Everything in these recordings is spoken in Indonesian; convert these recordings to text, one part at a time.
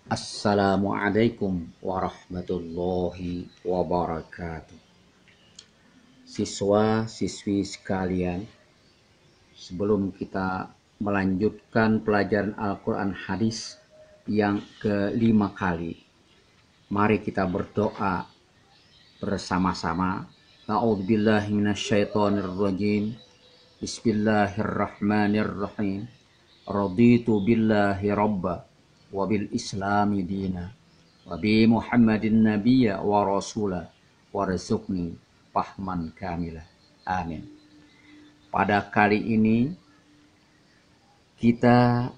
Assalamualaikum warahmatullahi wabarakatuh. Siswa-siswi sekalian, sebelum kita melanjutkan pelajaran Al-Quran Hadis yang kelima kali, mari kita berdoa bersama-sama. A'udzubillahi minasyaitonirrajim. Bismillahirrahmanirrahim. Raditu billahi rabba wa bil islami dina wa bi muhammadin nabiyya wa rasula warzuqni fahman kamila. Amin. Pada kali ini kita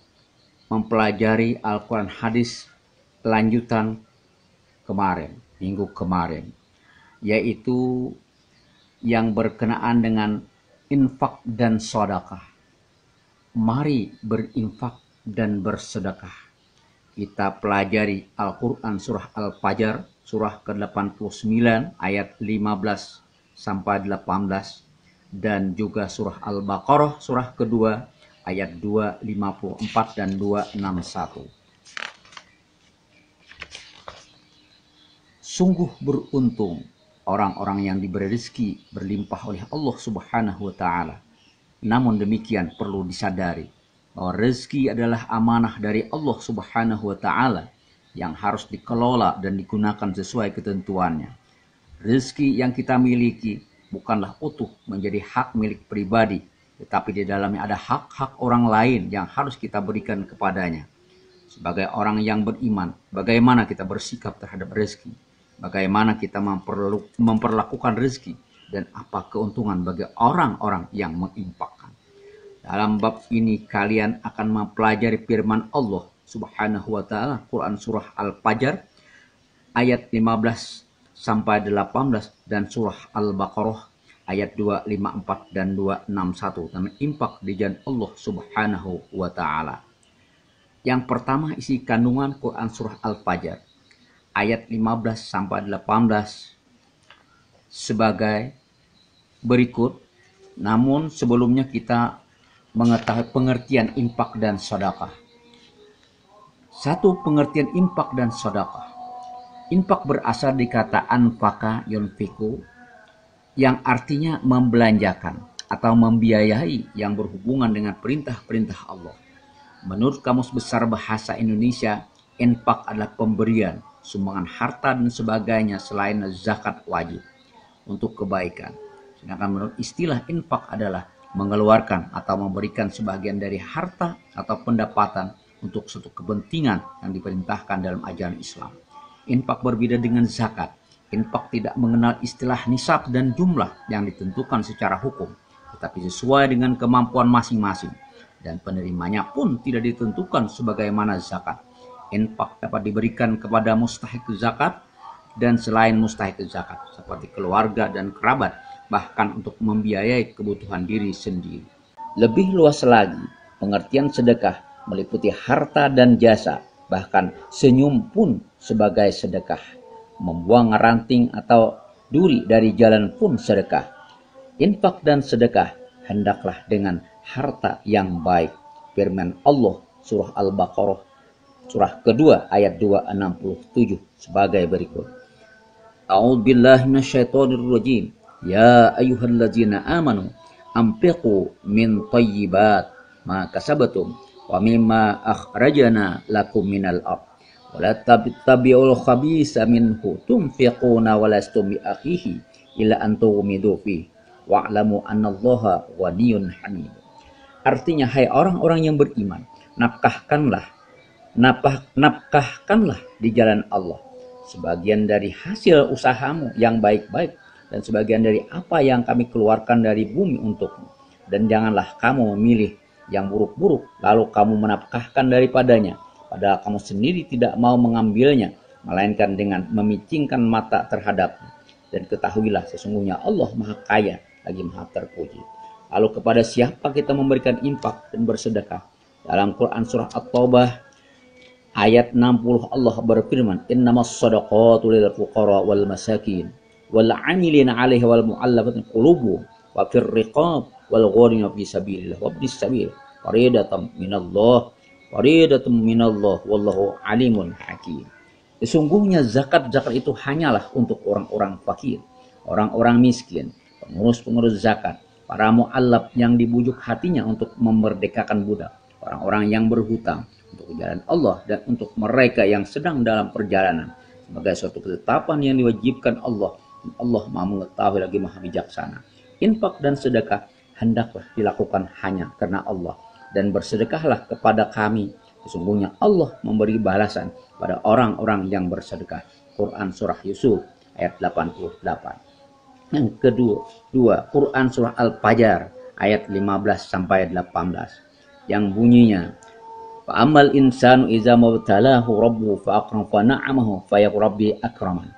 mempelajari Al-Quran Hadis lanjutan kemarin, minggu kemarin, yaitu yang berkenaan dengan infak dan sedekah. Mari berinfak dan bersedekah. Kita pelajari Al-Quran surah Al-Fajr, surah ke-89 ayat 15 sampai 18, dan juga surah Al-Baqarah surah kedua ayat 254 dan 261. Sungguh beruntung orang-orang yang diberi rezeki berlimpah oleh Allah Subhanahu wa Ta'ala. Namun demikian perlu disadari bahwa rezeki adalah amanah dari Allah Subhanahu wa Ta'ala yang harus dikelola dan digunakan sesuai ketentuannya. Rezeki yang kita miliki bukanlah utuh menjadi hak milik pribadi, tetapi di dalamnya ada hak-hak orang lain yang harus kita berikan kepadanya. Sebagai orang yang beriman, bagaimana kita bersikap terhadap rezeki? Bagaimana kita memperlakukan rezeki? Dan apa keuntungan bagi orang-orang yang menginfakkan. Dalam bab ini kalian akan mempelajari firman Allah Subhanahu wa Ta'ala, Quran surah Al-Fajr ayat 15 sampai 18 dan surah Al-Baqarah ayat 254 dan 261 tentang infak di jalan Allah Subhanahu wa Ta'ala. Yang pertama isi kandungan Quran surah Al-Fajr ayat 15 sampai 18 sebagai berikut. Namun sebelumnya kita mengetahui pengertian infak dan sedekah. Satu, pengertian infak dan sedekah. Infak berasal dari kata anfaka yunfiku, yang artinya membelanjakan atau membiayai yang berhubungan dengan perintah-perintah Allah. Menurut Kamus Besar Bahasa Indonesia, infak adalah pemberian, sumbangan harta dan sebagainya selain zakat wajib untuk kebaikan. Sedangkan menurut istilah infak adalah mengeluarkan atau memberikan sebagian dari harta atau pendapatan untuk suatu kepentingan yang diperintahkan dalam ajaran Islam. Infak berbeda dengan zakat. Infak tidak mengenal istilah nisab dan jumlah yang ditentukan secara hukum, tetapi sesuai dengan kemampuan masing-masing, dan penerimanya pun tidak ditentukan sebagaimana zakat. Infak dapat diberikan kepada mustahik zakat dan selain mustahik zakat, seperti keluarga dan kerabat, bahkan untuk membiayai kebutuhan diri sendiri. Lebih luas lagi, pengertian sedekah meliputi harta dan jasa, bahkan senyum pun sebagai sedekah. Membuang ranting atau duri dari jalan pun sedekah. Infak dan sedekah hendaklah dengan harta yang baik. Firman Allah surah Al-Baqarah surah kedua ayat 267 sebagai berikut. A'udzubillahi minasyaitonirrajim. Ya ayyuhallazina amanu anfiqu min thayyibat ma kasabatum wa mimma akhrajna lakum minal ardh wa la tattabi'ul khabisa minhu tunfiquna wa lastum bi akhihi illa an tughmidu fi wa'lamu annallaha ghaniyyun hamid. Artinya, hai orang-orang yang beriman, nafkahkanlah di jalan Allah sebagian dari hasil usahamu yang baik-baik dan sebagian dari apa yang kami keluarkan dari bumi untukmu. Dan janganlah kamu memilih yang buruk-buruk lalu kamu menafkahkan daripadanya, padahal kamu sendiri tidak mau mengambilnya, melainkan dengan memicingkan mata terhadapnya. Dan ketahuilah sesungguhnya Allah Maha Kaya lagi Maha Terpuji. Lalu kepada siapa kita memberikan infak dan bersedekah? Dalam Quran surah At-Taubah ayat 60 Allah berfirman, innamas shadaqatu lil fuqara wal masakin wal 'amilina 'alaiha wal mu'allafati qulubuhum wa fir riqab wal gharim fi sabilillah wa bis sabil faridatan minallah fariidatun minallah wallahu alimun hakim. Sesungguhnya zakat itu hanyalah untuk orang-orang fakir, orang-orang miskin, pengurus-pengurus zakat, para mu'allaf yang dibujuk hatinya untuk memerdekakan budak, orang-orang yang berhutang untuk jalan Allah, dan untuk mereka yang sedang dalam perjalanan, sebagai suatu ketetapan yang diwajibkan Allah. Allah Maha mengetahui lagi Maha bijaksana. Infak dan sedekah hendaklah dilakukan hanya karena Allah, dan bersedekahlah kepada kami. Sesungguhnya Allah memberi balasan pada orang-orang yang bersedekah. Quran Surah Yusuf ayat 88. Yang kedua, Quran Surah Al-Fajr ayat 15 sampai 18 yang bunyinya, fa'amal insanu iza mabtalahu rabbuhu fa'akram fa na'amahu fa yaqul rabbi akraman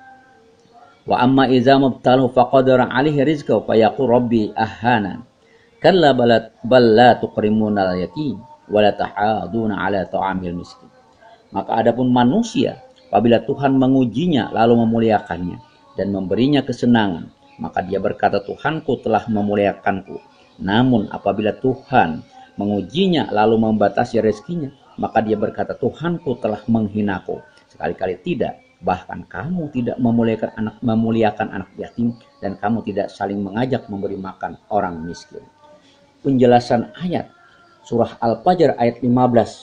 wa amma iza mabtalahu faqadara alaihi rizqahu fa yaqul rabbi ahanan kalla bal la tuqrimunal yatim wa la tahaduna ala ta'amil miskin. Maka adapun manusia, apabila Tuhan mengujinya lalu memuliakannya dan memberinya kesenangan, maka dia berkata, Tuhanku telah memuliakanku. Namun apabila Tuhan mengujinya lalu membatasi rezekinya, maka dia berkata, Tuhanku telah menghinaku. Sekali-kali tidak. Bahkan kamu tidak memuliakan anak yatim, dan kamu tidak saling mengajak memberi makan orang miskin. Penjelasan ayat Surah Al-Fajr ayat 15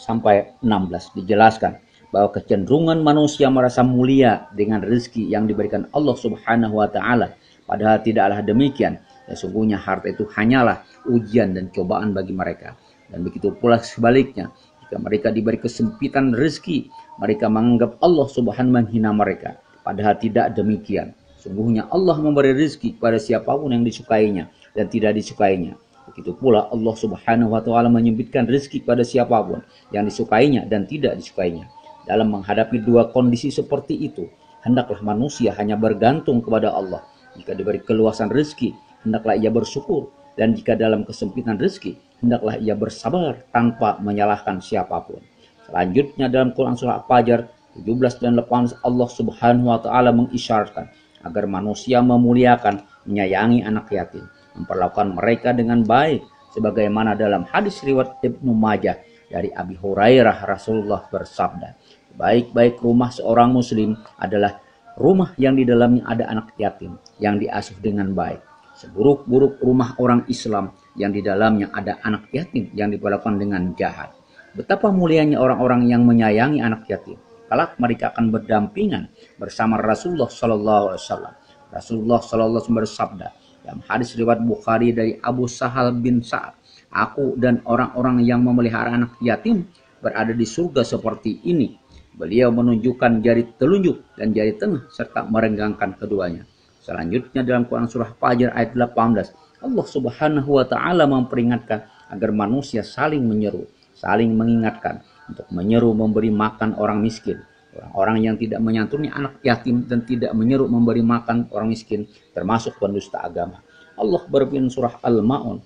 sampai 16 dijelaskan bahwa kecenderungan manusia merasa mulia dengan rezeki yang diberikan Allah Subhanahu wa taala, padahal tidaklah demikian. Sesungguhnya harta itu hanyalah ujian dan cobaan bagi mereka. Dan begitu pula sebaliknya, jika mereka diberi kesempitan rezeki, mereka menganggap Allah Subhanahu menghina mereka, padahal tidak demikian. Sungguhnya Allah memberi rezeki kepada siapapun yang disukainya dan tidak disukainya. Begitu pula Allah Subhanahu wa taala menyempitkan rezeki pada siapapun yang disukainya dan tidak disukainya. Dalam menghadapi dua kondisi seperti itu, hendaklah manusia hanya bergantung kepada Allah. Jika diberi keluasan rezeki, hendaklah ia bersyukur, dan jika dalam kesempitan rezeki, hendaklah ia bersabar tanpa menyalahkan siapapun. Selanjutnya dalam Quran Surah Al-Fajr 17 dan 18, Allah Subhanahu wa taala mengisyaratkan agar manusia memuliakan, menyayangi anak yatim, memperlakukan mereka dengan baik, sebagaimana dalam hadis riwayat Ibnu Majah dari Abi Hurairah, Rasulullah bersabda, baik-baik rumah seorang muslim adalah rumah yang di dalamnya ada anak yatim yang diasuh dengan baik. Seburuk-buruk rumah orang Islam yang di dalamnya ada anak yatim yang diperlakukan dengan jahat. Betapa mulianya orang-orang yang menyayangi anak yatim. Kelak mereka akan berdampingan bersama Rasulullah Sallallahu Alaihi Wasallam. Rasulullah Sallallahu Alaihi Wasallam bersabda dalam hadis riwayat Bukhari dari Abu Sahal bin Sa'ad, aku dan orang-orang yang memelihara anak yatim berada di surga seperti ini. Beliau menunjukkan jari telunjuk dan jari tengah serta merenggangkan keduanya. Selanjutnya dalam Quran Surah Fajr ayat 18, Allah Subhanahu wa taala memperingatkan agar manusia saling menyeru, saling mengingatkan untuk menyeru memberi makan orang miskin, orang-orang yang tidak menyantuni anak yatim, dan tidak menyeru memberi makan orang miskin, termasuk pendusta agama. Allah berfirman surah Al-Ma'un,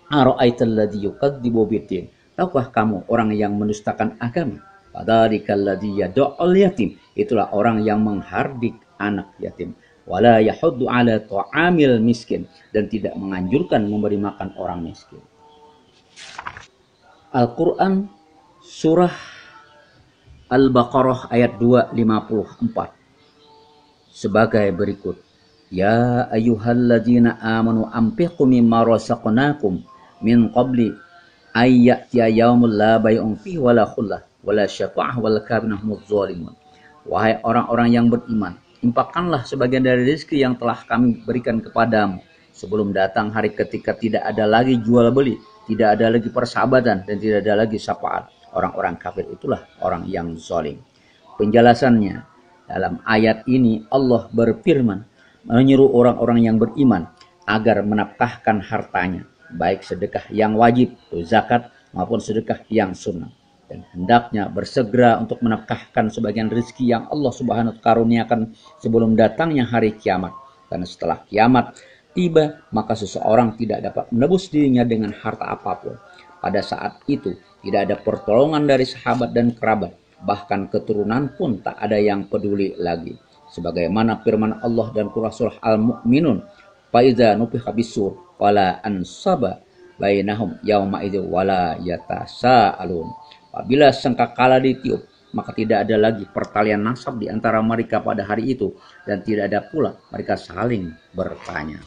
ara'aital ladzi yukadzibu biddin, tahukah kamu orang yang mendustakan agama? Fadzalika alladzi yad'ul yatim, itulah orang yang menghardik anak yatim. Wala yahuddu ala ta'amil miskin, dan tidak menganjurkan memberi makan orang miskin. Al-Quran surah Al-Baqarah ayat 254 sebagai berikut. Ya ayyuhalladzina amanu anfiqu mimma razaqnakum min qabli ayyatiya yaumul la bay'un fihi wala khullah wala syafa'ah wal kafirun humuz zalimun. Wahai orang-orang yang beriman, infakkanlah sebagian dari rezeki yang telah kami berikan kepadamu sebelum datang hari ketika tidak ada lagi jual beli, tidak ada lagi persahabatan, dan tidak ada lagi syafaat. Orang-orang kafir itulah orang yang zalim. Penjelasannya, dalam ayat ini Allah berfirman menyeru orang-orang yang beriman agar menafkahkan hartanya, baik sedekah yang wajib, zakat, maupun sedekah yang sunnah. Dan hendaknya bersegera untuk menafkahkan sebagian rezeki yang Allah Subhanahu wa taala karuniakan sebelum datangnya hari kiamat. Karena setelah kiamat tiba, maka seseorang tidak dapat menebus dirinya dengan harta apapun. Pada saat itu tidak ada pertolongan dari sahabat dan kerabat, bahkan keturunan pun tak ada yang peduli lagi. Sebagaimana firman Allah dan surah Al-Mu'minun, faiza nufikha bis-sur wala ansaba bainahum yauma idz wala yatasaalun. Apabila sangkakala ditiup, maka tidak ada lagi pertalian nasab di antara mereka pada hari itu, dan tidak ada pula mereka saling bertanya.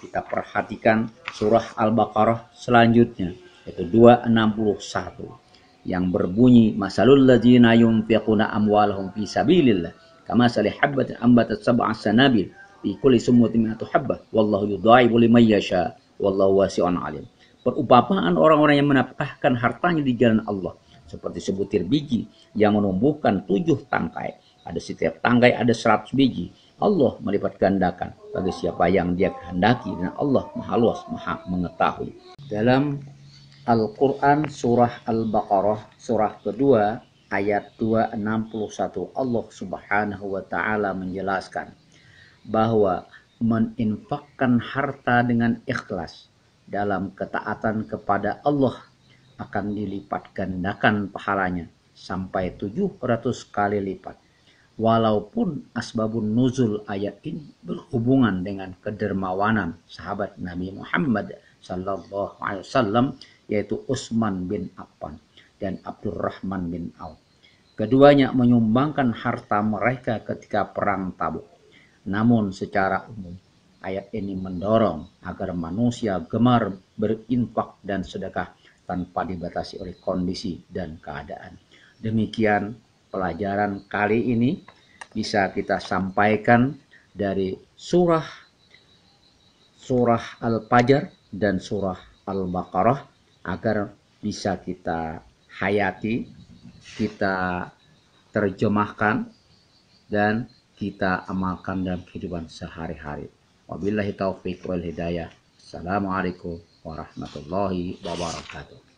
Kita perhatikan surah Al-Baqarah selanjutnya, yaitu 261, yang berbunyi, masalul ladzina yunfiquna amwalahum fi sabilillah kamasali habbatin ambatat sab'a sanabil fi kulli summatin mi'atu habbah wallahu yudha'ifu liman yasha wallahu wasi'un alim. Perumpamaan orang-orang yang menafkahkan hartanya di jalan Allah seperti sebutir biji yang menumbuhkan 7 tangkai. Ada setiap tangkai ada 100 biji. Allah melipat gandakan bagi siapa yang dia kehendaki, dan Allah maha luas, maha mengetahui. Dalam Al-Quran surah Al-Baqarah surah kedua ayat 261, Allah subhanahu wa ta'ala menjelaskan bahwa meninfakkan harta dengan ikhlas dalam ketaatan kepada Allah akan dilipat gandakan pahalanya sampai 700 kali lipat. Walaupun asbabun nuzul ayat ini berhubungan dengan kedermawanan sahabat Nabi Muhammad sallallahu alaihi wasallam, yaitu Utsman bin Affan dan Abdurrahman bin Auf. Keduanya menyumbangkan harta mereka ketika perang Tabuk. Namun secara umum ayat ini mendorong agar manusia gemar berinfak dan sedekah tanpa dibatasi oleh kondisi dan keadaan. Demikian pelajaran kali ini bisa kita sampaikan dari surah Al-Fajr dan surah Al-Baqarah agar bisa kita hayati, kita terjemahkan, dan kita amalkan dalam kehidupan sehari-hari. Wabillahi taufiq wal hidayah. Assalamualaikum warahmatullahi wabarakatuh.